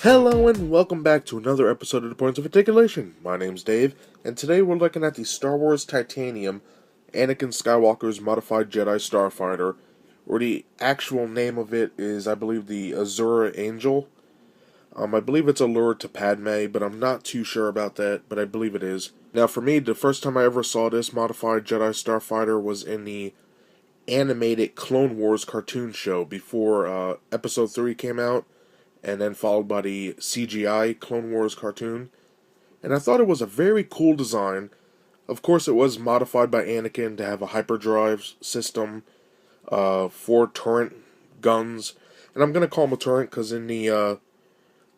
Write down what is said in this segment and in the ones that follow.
Hello and welcome back to another episode of the Points of Articulation. My name's Dave, and today we're looking at the Star Wars Titanium Anakin Skywalker's Modified Jedi Starfighter, or the actual name of it is, I believe, the Azura Angel. I believe it's a lure to Padme, but I'm not too sure about that, but I believe it is. Now, for me, the first time I ever saw this Modified Jedi Starfighter was in the animated Clone Wars cartoon show before Episode 3 came out, and then followed by the CGI Clone Wars cartoon. And I thought it was a very cool design. Of course, it was modified by Anakin to have a hyperdrive system, 4 turret guns. And I'm going to call them a turret because in the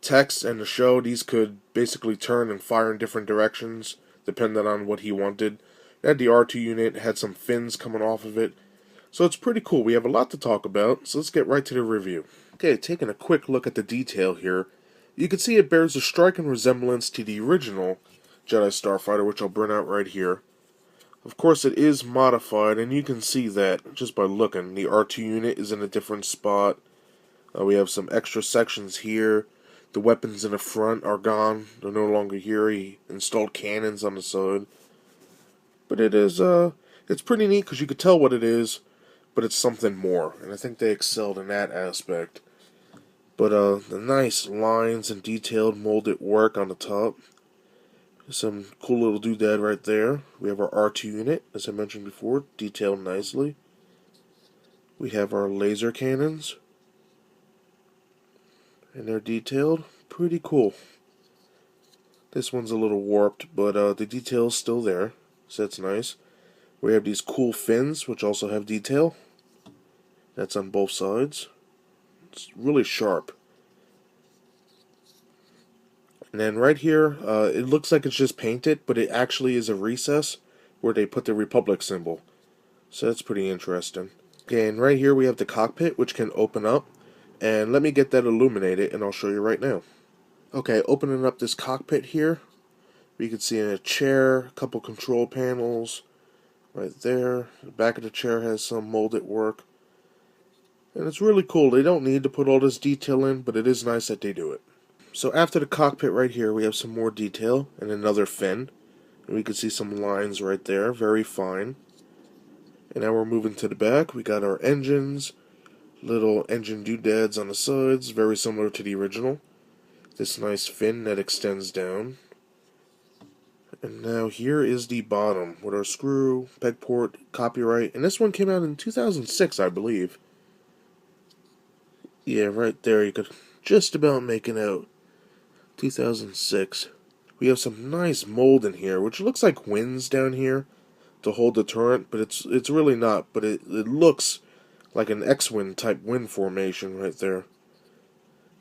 text and the show, these could basically turn and fire in different directions, depending on what he wanted. It had the R2 unit, had some fins coming off of it. So it's pretty cool. We have a lot to talk about, so let's get right to the review. Okay, taking a quick look at the detail here, you can see it bears a striking resemblance to the original Jedi Starfighter, which I'll bring out right here. Of course, it is modified, and you can see that just by looking. The R2 unit is in a different spot. We have some extra sections here. The weapons in the front are gone. They're no longer here. He installed cannons on the side. But it is, it's pretty neat because you could tell what it is, but it's something more, and I think they excelled in that aspect. But the nice lines and detailed molded work on the top. Some cool little doodad right there. We have our R2 unit, as I mentioned before, detailed nicely. We have our laser cannons, and they're detailed. Pretty cool. This one's a little warped, but the detail's still there, so that's nice. We have these cool fins, which also have detail. That's on both sides. It's really sharp. And then right here, it looks like it's just painted, but it actually is a recess where they put the Republic symbol. So that's pretty interesting. Okay, and right here we have the cockpit, which can open up. And let me get that illuminated, and I'll show you right now. Okay, opening up this cockpit here, we can see a chair, a couple control panels right there. The back of the chair has some molded work. And it's really cool. They don't need to put all this detail in, but it is nice that they do it. So after the cockpit right here, we have some more detail and another fin. And we can see some lines right there, very fine. And now we're moving to the back. We got our engines, little engine doodads on the sides, very similar to the original. This nice fin that extends down. And now here is the bottom with our screw, peg port, copyright. And this one came out in 2006, I believe. Yeah, right there, you could just about make it out. 2006. We have some nice mold in here, which looks like wings down here to hold the turret, but it's really not. But it looks like an X-Wing type wind formation right there.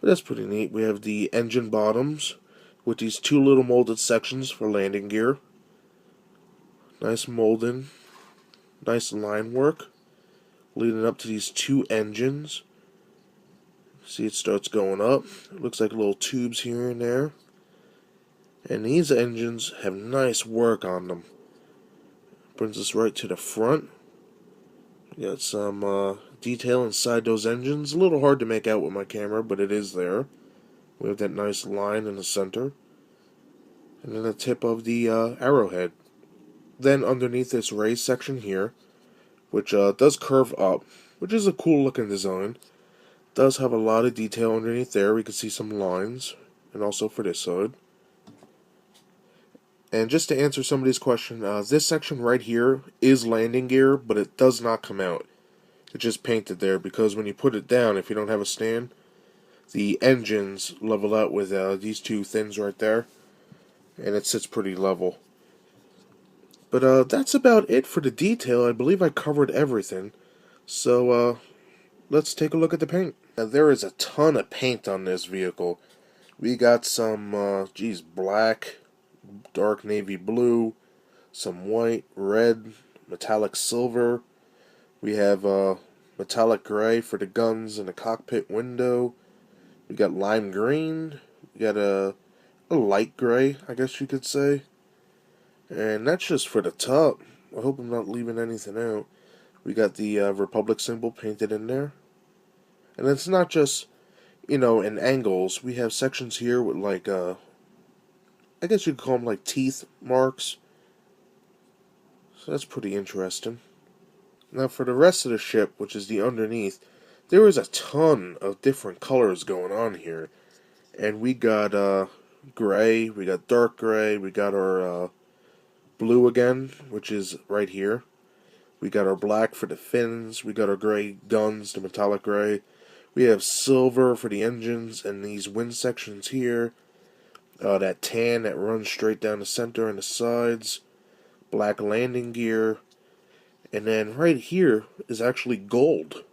But that's pretty neat. We have the engine bottoms with these 2 little molded sections for landing gear. Nice molding. Nice line work leading up to these 2 engines. See, it starts going up. It looks like little tubes here and there. And these engines have nice work on them. Brings us right to the front. We got some detail inside those engines. A little hard to make out with my camera, but it is there. We have that nice line in the center. And then the tip of the arrowhead. Then underneath this raised section here, which does curve up, which is a cool looking design. Does have a lot of detail underneath there. We can see some lines, and also for this side. And just to answer somebody's question, this section right here is landing gear, but it does not come out. It's just painted there because when you put it down, if you don't have a stand, the engines level out with these 2 things right there, and it sits pretty level. But that's about it for the detail. I believe I covered everything. So let's take a look at the paint. Now, there is a ton of paint on this vehicle. We got some, black, dark navy blue, some white, red, metallic silver. We have metallic gray for the guns and the cockpit window. We got lime green. We got a light gray, I guess you could say. And that's just for the top. I hope I'm not leaving anything out. We got the Republic symbol painted in there. And it's not just in angles. We have sections here with like, I guess you'd call them like teeth marks. So that's pretty interesting. Now for the rest of the ship, which is the underneath, there is a ton of different colors going on here. And we got gray, we got dark gray, we got our blue again, which is right here. We got our black for the fins, we got our gray guns, the metallic gray. We have silver for the engines and these wind sections here. That tan that runs straight down the center and the sides. Black landing gear. And then right here is actually gold.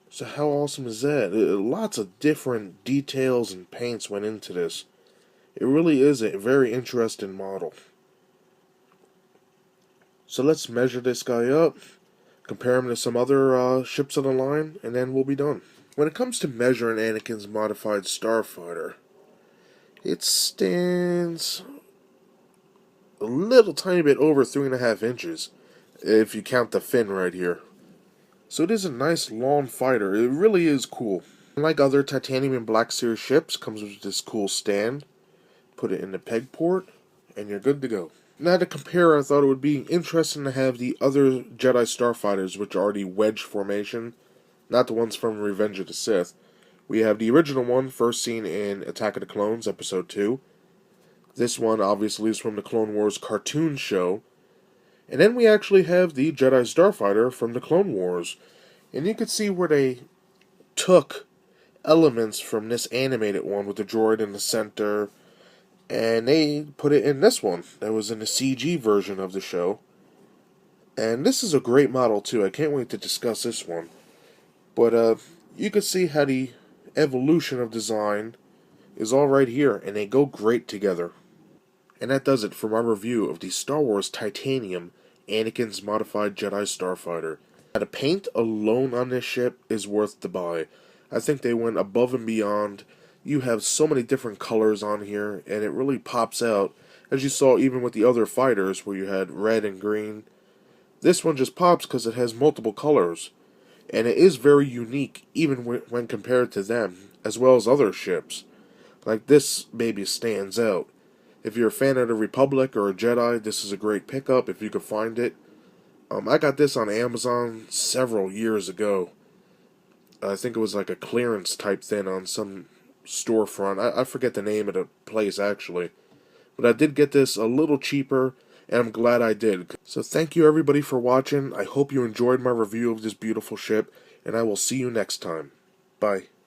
So how awesome is that? Lots of different details and paints went into this. It really is a very interesting model. So let's measure this guy up, compare him to some other ships on the line, and then we'll be done. When it comes to measuring Anakin's modified Starfighter, it stands a little tiny bit over 3.5 inches, if you count the fin right here. So it is a nice long fighter. It really is cool. Unlike other titanium and black series ships, comes with this cool stand. Put it in the peg port, and you're good to go. Now to compare, I thought it would be interesting to have the other Jedi Starfighters, which are the wedge formation, not the ones from Revenge of the Sith. We have the original one, first seen in Attack of the Clones, Episode 2. This one obviously is from the Clone Wars cartoon show. And then we actually have the Jedi Starfighter from the Clone Wars. And you can see where they took elements from this animated one with the droid in the center, and they put it in this one that was in the CG version of the show. And this is a great model too. I can't wait to discuss this one. But you can see how the evolution of design is all right here, and they go great together. And that does it for my review of the Star Wars Titanium Anakin's Modified Jedi Starfighter. Now, the paint alone on this ship is worth the buy. I think they went above and beyond. You have so many different colors on here, and it really pops out, as you saw even with the other fighters where you had red and green. This one just pops because it has multiple colors, and it is very unique even when compared to them, as well as other ships. Like this baby stands out. If you're a fan of the Republic or a Jedi, this is a great pickup if you could find it. I got this on Amazon several years ago. I think it was like a clearance type thing on some storefront. I forget the name of the place actually. But I did get this a little cheaper, and I'm glad I did. So thank you everybody for watching. I hope you enjoyed my review of this beautiful ship, and I will see you next time. Bye.